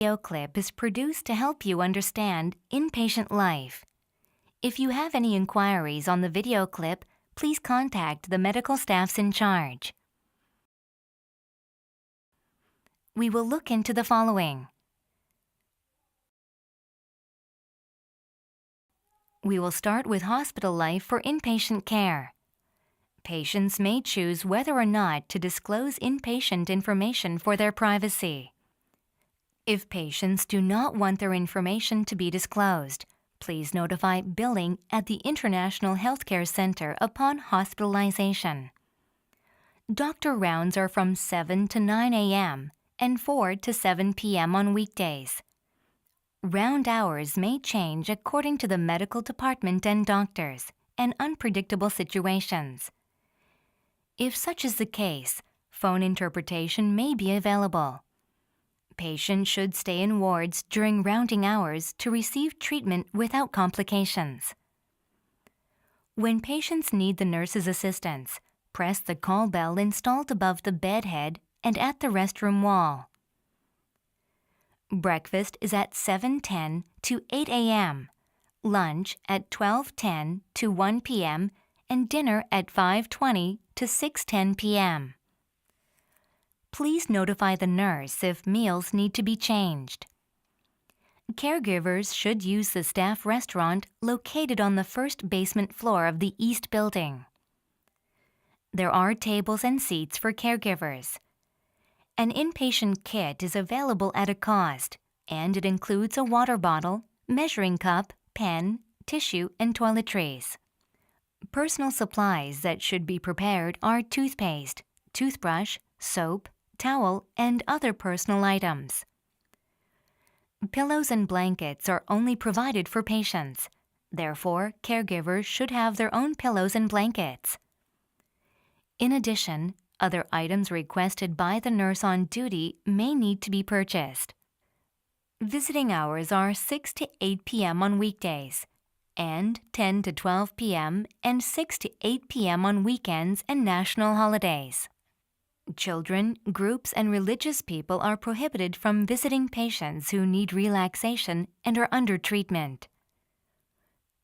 Video clip is produced to help you understand inpatient life. If you have any inquiries on the video clip, please contact the medical staffs in charge. We will look into the following. We will start with hospital life for inpatient care. Patients may choose whether or not to disclose inpatient information for their privacy. If patients do not want their information to be disclosed, please notify billing at the International Healthcare Center upon hospitalization. Doctor rounds are from 7 to 9 a.m. and 4 to 7 p.m. on weekdays. Round hours may change according to the medical department and doctors and unpredictable situations. If such is the case, phone interpretation may be available. Patients should stay in wards during rounding hours to receive treatment without complications. When patients need the nurse's assistance, press the call bell installed above the bed head and at the restroom wall. Breakfast is at 7:10 to 8 a.m., lunch at 12:10 to 1 p.m., and dinner at 5:20 to 6:10 p.m. Please notify the nurse if meals need to be changed. Caregivers should use the staff restaurant located on the first basement floor of the East Building. There are tables and seats for caregivers. An inpatient kit is available at a cost, and it includes a water bottle, measuring cup, pen, tissue, and toiletries. Personal supplies that should be prepared are toothpaste, toothbrush, soap, towel, and other personal items. Pillows and blankets are only provided for patients. Therefore, caregivers should have their own pillows and blankets. In addition, other items requested by the nurse on duty may need to be purchased. Visiting hours are 6 to 8 p.m. on weekdays, and 10 to 12 p.m. and 6 to 8 p.m. on weekends and national holidays. Children, groups, and religious people are prohibited from visiting patients who need relaxation and are under treatment.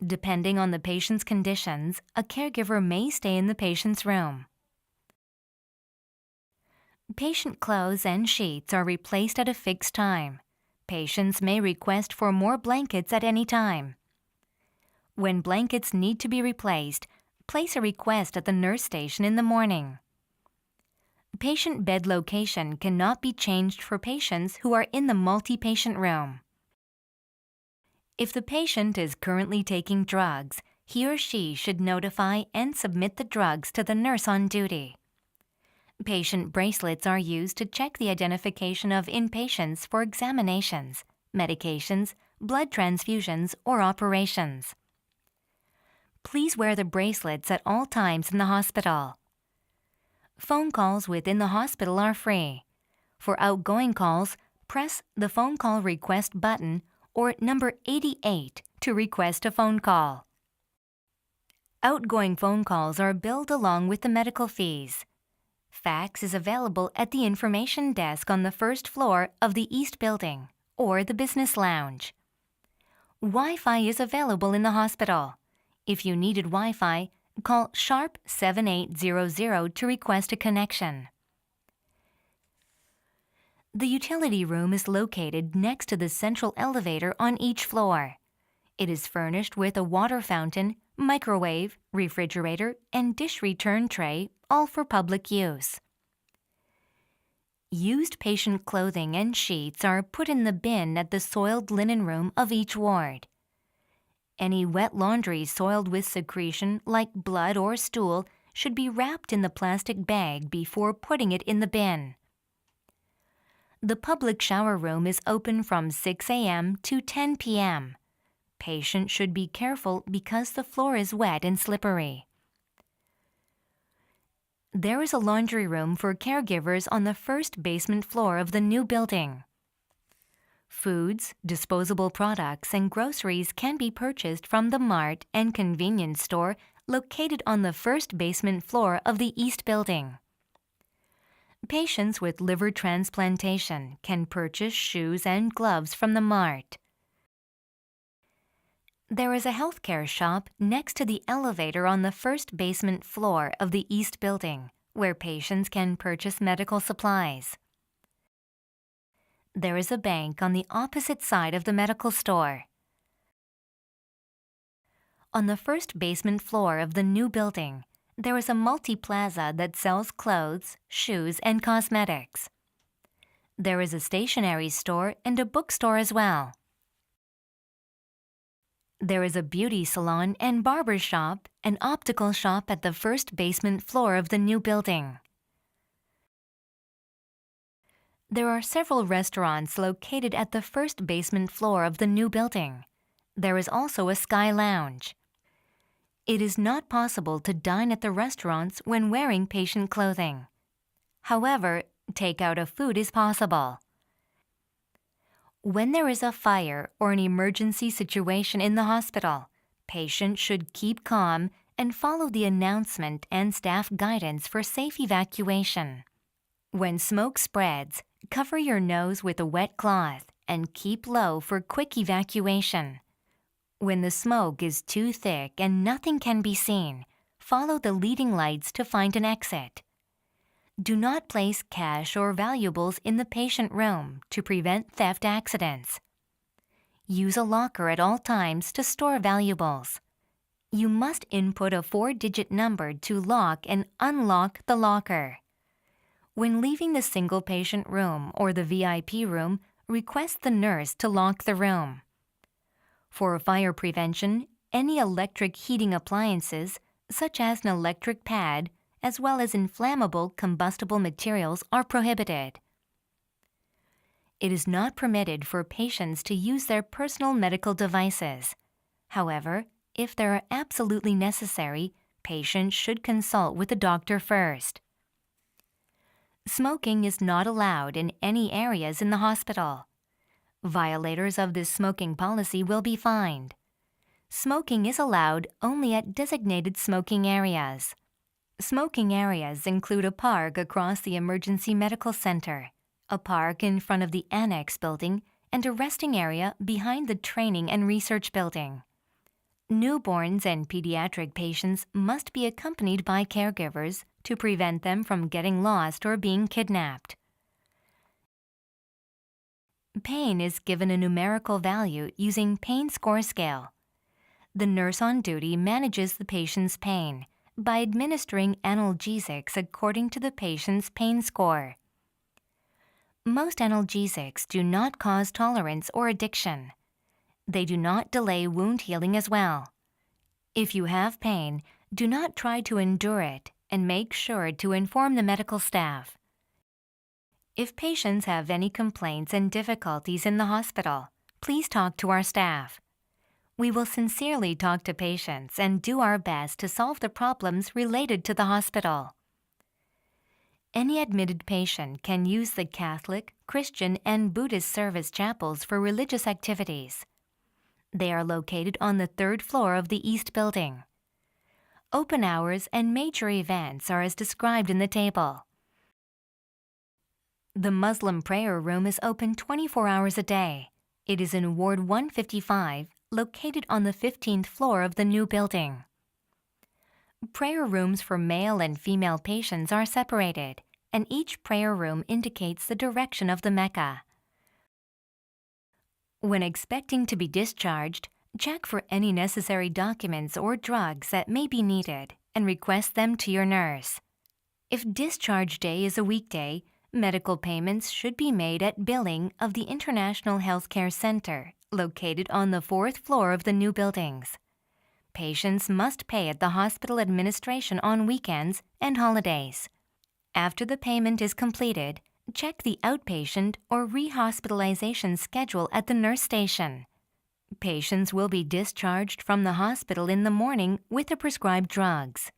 Depending on the patient's conditions, a caregiver may stay in the patient's room. Patient clothes and sheets are replaced at a fixed time. Patients may request for more blankets at any time. When blankets need to be replaced, place a request at the nurse station in the morning. Patient bed location cannot be changed for patients who are in the multi-patient room. If the patient is currently taking drugs, he or she should notify and submit the drugs to the nurse on duty. Patient bracelets are used to check the identification of inpatients for examinations, medications, blood transfusions, or operations. Please wear the bracelets at all times in the hospital. Phone calls within the hospital are free. For outgoing calls, press the phone call request button or number 88 to request a phone call. Outgoing phone calls are billed along with the medical fees. Fax is available at the information desk on the first floor of the East Building or the Business Lounge. Wi-Fi is available in the hospital. If you needed Wi-Fi, call sharp 7800 to request a connection. The utility room is located next to the central elevator on each floor. It is furnished with a water fountain, microwave, refrigerator, and dish return tray, all for public use. Used patient clothing and sheets are put in the bin at the soiled linen room of each ward. Any wet laundry soiled with secretion like blood or stool should be wrapped in the plastic bag before putting it in the bin. The public shower room is open from 6 a.m. to 10 p.m. Patients should be careful because the floor is wet and slippery. There is a laundry room for caregivers on the first basement floor of the new building. Foods, disposable products, and groceries can be purchased from the Mart and convenience store located on the first basement floor of the East Building. Patients with liver transplantation can purchase shoes and gloves from the mart. There is a healthcare shop next to the elevator on the first basement floor of the East Building, where patients can purchase medical supplies. There is a bank on the opposite side of the medical store. On the first basement floor of the new building, there is a multi-plaza that sells clothes, shoes, and cosmetics. There is a stationery store and a bookstore as well. There is a beauty salon and barber shop and optical shop at the first basement floor of the new building. There are several restaurants located at the first basement floor of the new building. There is also a Sky Lounge. It is not possible to dine at the restaurants when wearing patient clothing. However, takeout of food is possible. When there is a fire or an emergency situation in the hospital, patients should keep calm and follow the announcement and staff guidance for safe evacuation. When smoke spreads, cover your nose with a wet cloth and keep low for quick evacuation. When the smoke is too thick and nothing can be seen, follow the leading lights to find an exit. Do not place cash or valuables in the patient room to prevent theft accidents. Use a locker at all times to store valuables. You must input a 4-digit number to lock and unlock the locker. When leaving the single patient room or the VIP room, request the nurse to lock the room. For fire prevention, any electric heating appliances, such as an electric pad, as well as inflammable combustible materials, are prohibited. It is not permitted for patients to use their personal medical devices. However, if they are absolutely necessary, patients should consult with a doctor first. Smoking is not allowed in any areas in the hospital. Violators of this smoking policy will be fined. Smoking is allowed only at designated smoking areas. Smoking areas include a park across the emergency medical center, a park in front of the annex building, and a resting area behind the training and research building. Newborns and pediatric patients must be accompanied by caregivers to prevent them from getting lost or being kidnapped. Pain is given a numerical value using pain score scale. The nurse on duty manages the patient's pain by administering analgesics according to the patient's pain score. Most analgesics do not cause tolerance or addiction. They do not delay wound healing as well. If you have pain, do not try to endure it and make sure to inform the medical staff. If patients have any complaints and difficulties in the hospital, please talk to our staff. We will sincerely talk to patients and do our best to solve the problems related to the hospital. Any admitted patient can use the Catholic, Christian, and Buddhist service chapels for religious activities. They are located on the 3rd floor of the East Building. Open hours and major events are as described in the table. The Muslim prayer room is open 24 hours a day. It is in Ward 155, located on the 15th floor of the new building. Prayer rooms for male and female patients are separated, and each prayer room indicates the direction of the Mecca. When expecting to be discharged, check for any necessary documents or drugs that may be needed and request them to your nurse. If discharge day is a weekday, medical payments should be made at billing of the International Healthcare Center, located on the 4th floor of the new buildings. Patients must pay at the hospital administration on weekends and holidays. After the payment is completed, check the outpatient or rehospitalization schedule at the nurse station. Patients will be discharged from the hospital in the morning with the prescribed drugs.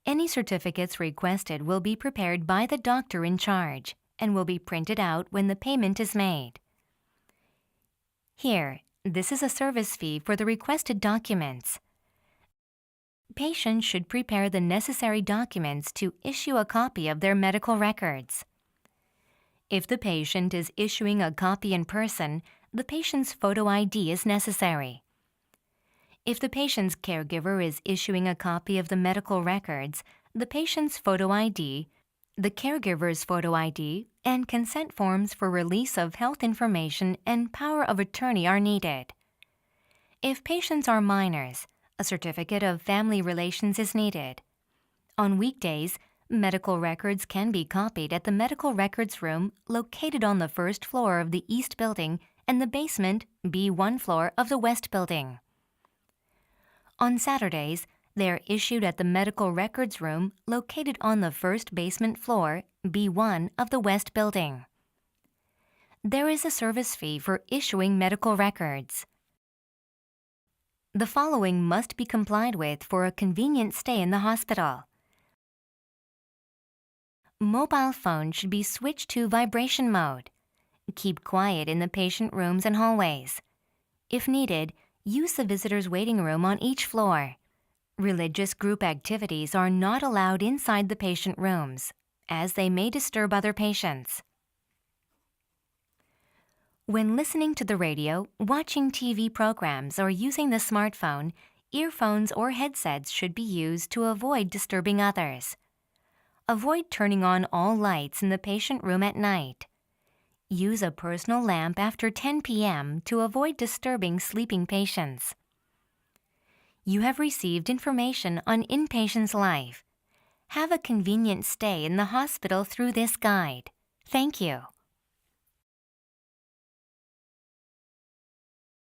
Any certificates requested will be prepared by the doctor in charge and will be printed out when the payment is made. Here, this is a service fee for the requested documents. Patients should prepare the necessary documents to issue a copy of their medical records. If the patient is issuing a copy in person, the patient's photo ID is necessary. If the patient's caregiver is issuing a copy of the medical records, the patient's photo ID, the caregiver's photo ID, and consent forms for release of health information and power of attorney are needed. If patients are minors, a certificate of family relations is needed. On weekdays, medical records can be copied at the medical records room located on the first floor of the East Building and the basement B1 floor of the West Building. On Saturdays, they are issued at the medical records room located on the first basement floor B1 of the West Building. There is a service fee for issuing medical records. The following must be complied with for a convenient stay in the hospital. Mobile phones should be switched to vibration mode. Keep quiet in the patient rooms and hallways. If needed, use the visitor's waiting room on each floor. Religious group activities are not allowed inside the patient rooms, as they may disturb other patients. When listening to the radio, watching TV programs, or using the smartphone, earphones or headsets should be used to avoid disturbing others. Avoid turning on all lights in the patient room at night. Use a personal lamp after 10 p.m. to avoid disturbing sleeping patients. You have received information on inpatient's life. Have a convenient stay in the hospital through this guide. Thank you.